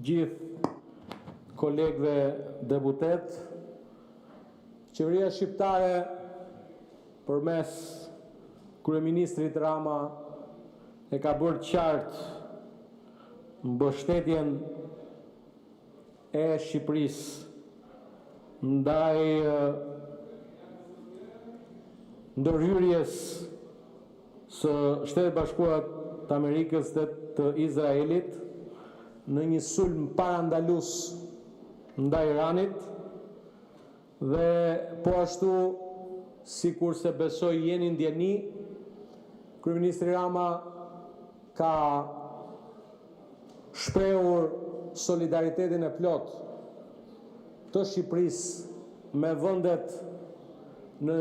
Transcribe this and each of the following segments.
gjithë kolegëve deputet, qeveria shqiptare përmes kryeministrit Rama e ka bërë qartë mbështetjen e Shqipërisë ndaj ndërhyrjes së Shtetet Bashkuara të Amerikës dhe të Izraelit në një sulm parandalus ndaj Iranit dhe po ashtu sikur se besoj jeni ndjeni, kryeministri Rama ka shprehur solidaritetin e plot të Shqipërisë me vendet në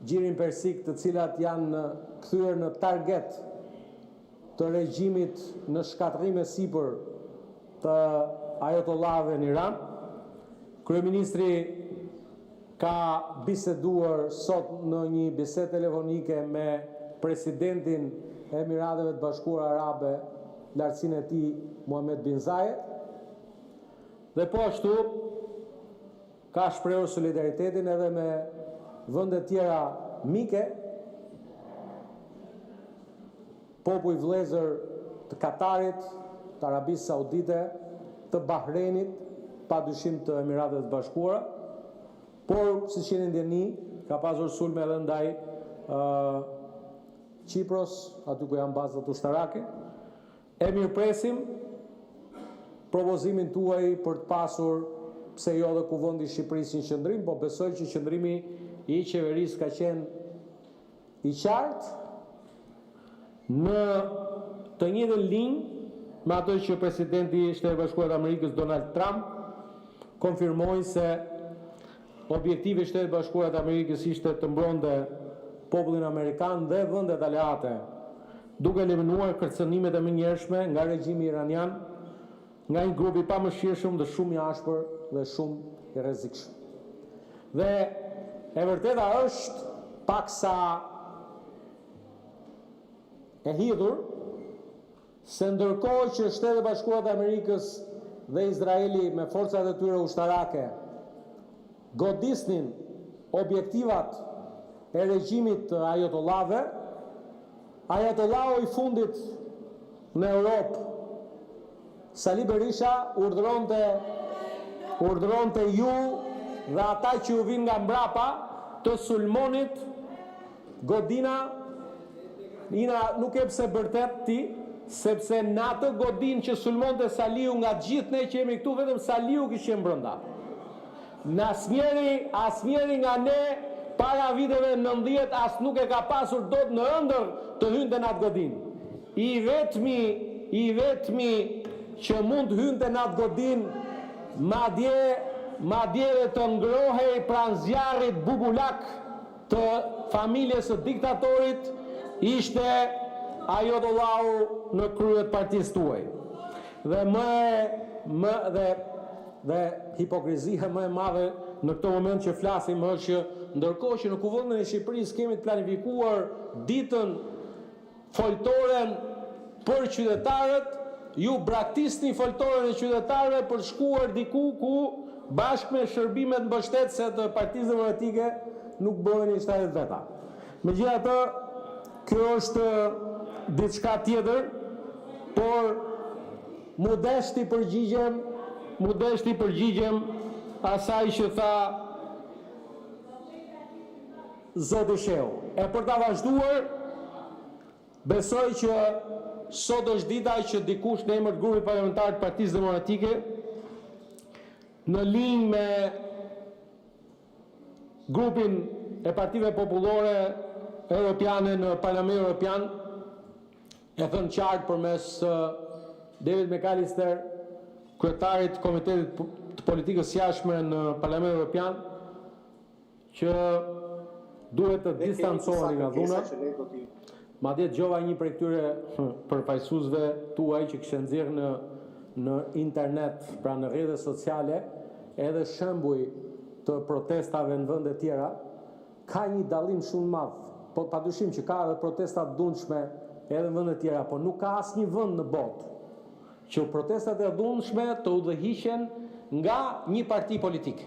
Gjirin Persik, të cilat janë kthyer në target të regjimit në shkatërrim e sipër të ajatollahëve në Iran. Kryeministri ka biseduar sot në një bisedë telefonike me presidentin e Emirateve të Bashkuara Arabe, lartësinë e tij Mohammed bin Zayed, dhe po ashtu ka shprehur solidaritetin edhe me vende tjera mike, popull vëllezër të Katarit, të Arabisë Saudite, të Bahreinit, padyshim të Emirateve të Bashkuara, por siç jeni ndjeni, ka pasur sulme edhe ndaj Qipros, aty ku janë bazat ushtarake. E mirëpresim propozimin tuaj për të pasur, pse jo dhe kuvendi i Shqipërisë në qendrim, po besoj që qendrimi i qeverisë ka qenë i qartë në të njëjtën linjë me ato që presidenti i Shtetit Bashkuar të Amerikës Donald Trump konfirmoi se objektivi i Shtetit Bashkuar të Amerikës ishte të mbronte popullin amerikan dhe vendet aleate, duke eliminuar kërcënimet e menjëhershme nga regjimi iranian, nga një grup i pamëshirshëm dhe shumë i ashpër dhe shumë i rrezikshëm. Dhe e vërteta është, paksa e hidhur, se ndërkohë që Shtetet Bashkuara të Amerikës dhe Izraeli me forcat e tyre ushtarake godisnin objektivat e regjimit të ajatollahëve, ajatollahu i fundit në Europë, Sali Berisha, urdhëronte ju dhe ata që ju vinë nga mbrapa të sulmonit godina. Ina nuk e pse bërtet ti, sepse në atë godin që sulmonte Saliu nga gjithë ne që jemi këtu, vetëm Saliu kishte brenda. Në asnjëri nga ne para viteve 90 as nuk e ka pasur dot në ëndër të hynte në atë godin. I vetmi që mund hynte në atë godin, madje dhe të ngrohej pranë zjarrit bubulak të familjes së diktatorit, ishte ajatollahu në krye të partisë tuaj. Dhe hipokrizia më e madhe në këtë moment që flasim është që ndërkohë që në kuvendin e Shqipërisë kemi të planifikuar ditën foltoren për qytetarët, ju braktisni foltoren e qytetarëve për shkuar diku ku bashkë me shërbimet mbështetëse të Partisë Demokratike nuk bëheni shtetet veta. Megjithatë, kjo është diçka tjetër, por modesti përgjigjem asaj që tha Zoti Sheu. E për ta vazhduar, besoj që sot është dita që dikush në emër të grupit parlamentar të Partisë Demokratike, në linjë me grupin e partive popullore europiane në Parlamentin Evropian, e thënë qartë përmes David McAllister, kryetarit të Komitetit të Politikës Jashtme në Parlamentin Evropian, që duhet të distancoheni nga dhunat. Madje dëgjova një prej këtyre përfaqësuesve tuaj që kishte nxjerrë në internet, pra në rrjetet sociale, edhe shembuj të protestave në vende tjera, ka një dallim shumë madh. Po padyshim që ka edhe protesta të dundshme edhe në vende tjera, por nuk ka asnjë vend në botë që protestat e dhunshme të udhëhiqen nga një parti politike.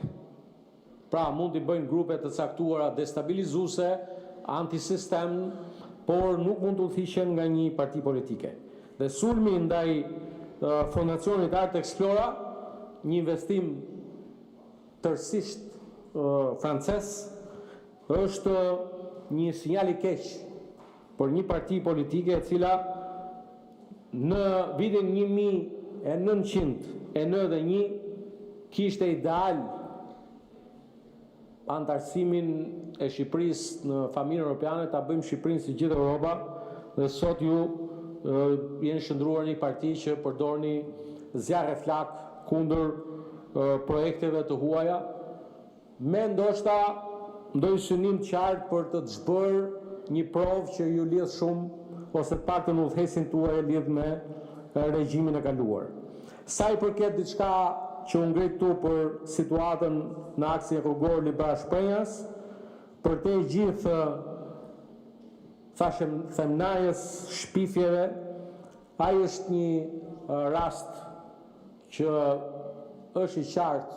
Pra mund të bëjnë grupe të caktuara destabilizuese, antisistem, por nuk mund të udhëhiqen nga një parti politike. Dhe sulmi ndaj fondacionit Art Explora, një investim tërësisht frances, është një sinjal i keq për një parti politike e cila në vitin 1991 kishte ideal antarësimin e Shqipërisë në familjen europiane, ta bëjmë Shqipërinë si gjithë Europa, dhe sot ju jeni shndruar një parti që përdorni zjarre flak kundër projekteve të huaja, me ndoshta ndonjë synim të qartë për të zbërë një provë që ju lidh shumë ose të paktën udhëheqësin tuaj lidh me regjimin e kaluar. Sa i përket diçka që u ngrit tu për situatën në aksin rrugor Libra Shprenjas, për te gjithë thashem themnajës shpifjeve, ai është një rast që është i qartë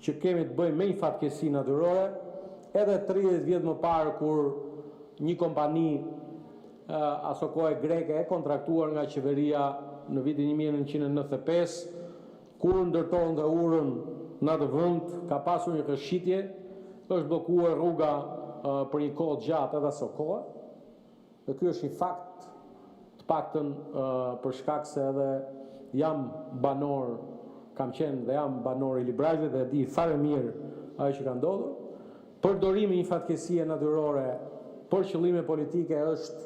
që kemi të bëjmë me një fatkesi natyrore, edhe 30 vjet më parë kur një kompani aso kohë greke e kontraktuar nga qeveria në vitin 1995, kur ndërtohen dhe urën në atë vend, ka pasur një rrëshqitje, është bllokuar rruga për një kohë gjatë edhe aso kohë. Dhe ky është një fakt, të paktën për shkak se edhe jam banor, kam qenë dhe jam banor i Librazhit dhe di fare mirë ajo që ka ndodhur. Përdorimi një fatkesie natyrore për qëllime politike është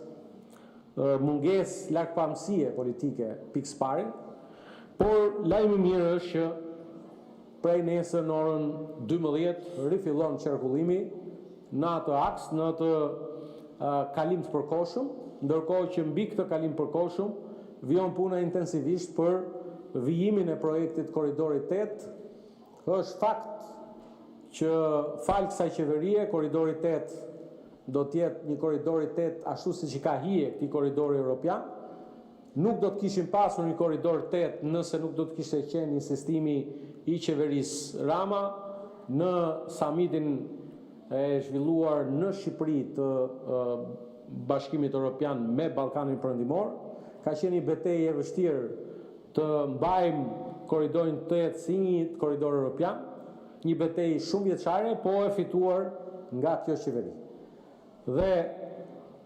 mungesë largpamësie politike pikë pari, por lajmi mirë është që prej nesër në orën 12 rifillon qarkullimi në atë aks, në atë kalim të përkohshëm, ndërkohë që mbi këtë kalim përkohshëm vijon puna intensivisht për vijimin e projektit Korridorit 8. Është fakt që falë kësaj qeverie, Korridori 8 do të jetë një Korridori 8 ashtu siç i ka hije këtij korridori evropian. Nuk do të kishim pasur një Korridor 8 nëse nuk do të kishte qenë insistimi i qeverisë Rama në samitin e zhvilluar në Shqipëri të Bashkimit Evropian me Ballkanin Perëndimor. Ka qenë një betejë e vështirë të mbajmë Korridorin 8 si një korridor evropian, një betejë shumë vjeçare, po e fituar nga kjo qeveri. Dhe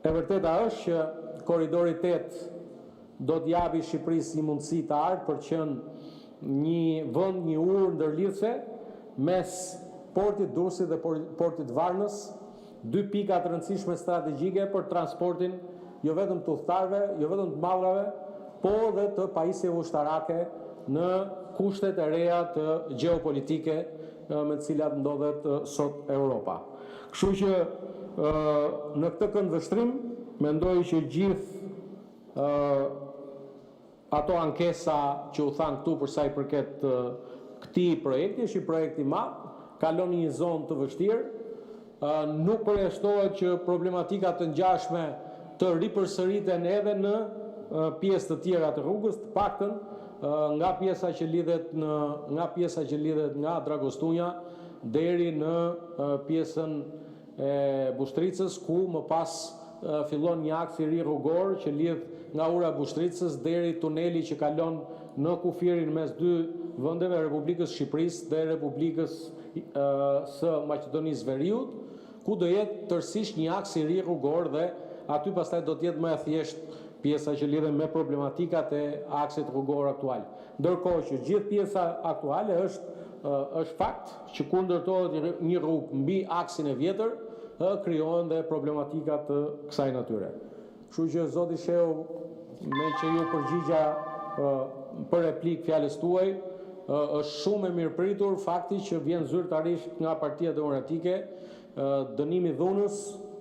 e vërteta është që Korridori 8 do të japi Shqipërisë një mundësi të ardhë për qenë një vend, një urë ndërlidhse mes portit Durrësit dhe portit Varnës, dy pika të rëndësishme strategjike për transportin jo vetëm të udhëtarëve, jo vetëm të mallrave, po dhe të pajisjeve ushtarake në kushtet e reja të gjeopolitike me të cilat ndodhet sot Europa. Kështu që në këtë këndvështrim mendoj që gjithë ato ankesa që u thanë këtu për sa i përket këtij projekti, është një projekt i madh, kalon një zonë të vështirë, nuk përjashtohet që problematika të ngjashme të ripërsëriten edhe në pjesë të tjera të rrugës, të paktën nga pjesa që lidhet nga Dragostunja deri në pjesën e Bushtricës, ku më pas fillon një aks i ri rrugor që lidh nga ura Bushtricës deri tuneli që kalon në kufirin mes dy vendeve, Republikës Shqipërisë dhe Republikës së Maqedonisë Veriut, ku do jetë tërësisht një aks i ri rrugor dhe aty pastaj do të jetë më e thjeshtë pjesa që lidhen me problematikat e aksit rrugor aktual. Ndërkohë që gjithë pjesa aktuale është fakt që kur ndërtohet një rrugë mbi aksin e vjetër, krijohen dhe problematika të kësaj natyre. Kështu që zoti Sheu, me që ju përgjigja për replik fjalës tuaj, është shumë e mirëpritur fakti që vjen zyrtarisht nga Partia Demokratike dënimi dhunës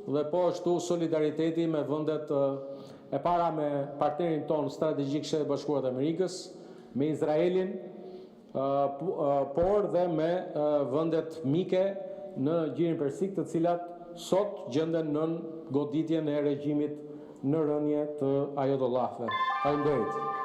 dhe po ashtu solidariteti me vendet e para me partnerin ton strategjik Shtetet e Bashkuara të Amerikës, me Izraelin, por dhe me vendet mike në Gjirin Persik, të cilat sot gjenden nën goditjen e regjimit në rënje të ajodollahëve. Faleminderit.